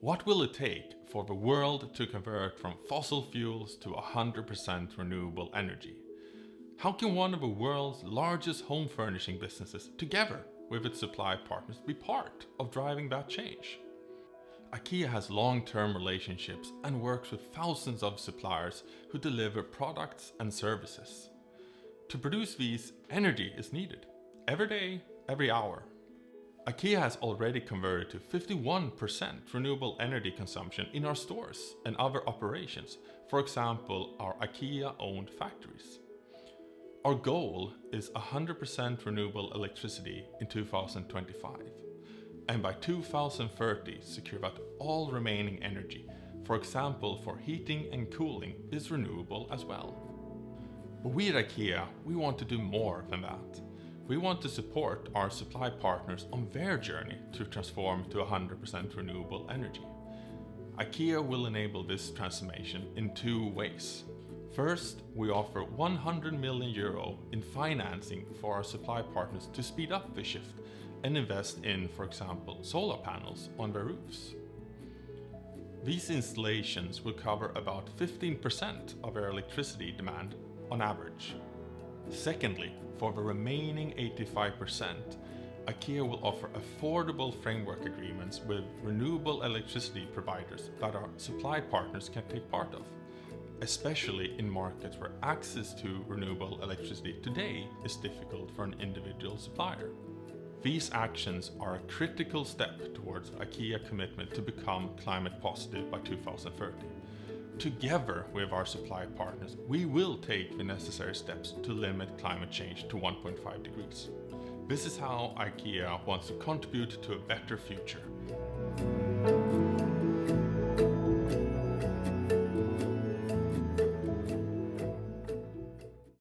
What will it take for the world to convert from fossil fuels to 100% renewable energy? How can one of the world's largest home furnishing businesses, together with its supply partners, be part of driving that change? IKEA has long-term relationships and works with thousands of suppliers who deliver products and services. To produce these, energy is needed, every day, every hour. IKEA has already converted to 51% renewable energy consumption in our stores and other operations, for example, our IKEA-owned factories. Our goal is 100% renewable electricity in 2025, and by 2030 secure that all remaining energy, for example for heating and cooling, is renewable as well. But we at IKEA, we want to do more than that. We want to support our supply partners on their journey to transform to 100% renewable energy. IKEA will enable this transformation in two ways. First, we offer €100 million in financing for our supply partners to speed up the shift and invest in, for example, solar panels on their roofs. These installations will cover about 15% of their electricity demand on average. Secondly, for the remaining 85%, IKEA will offer affordable framework agreements with renewable electricity providers that our supply partners can take part of, especially in markets where access to renewable electricity today is difficult for an individual supplier. These actions are a critical step towards IKEA's commitment to become climate positive by 2030. Together with our supply partners, we will take the necessary steps to limit climate change to 1.5 degrees. This is how IKEA wants to contribute to a better future.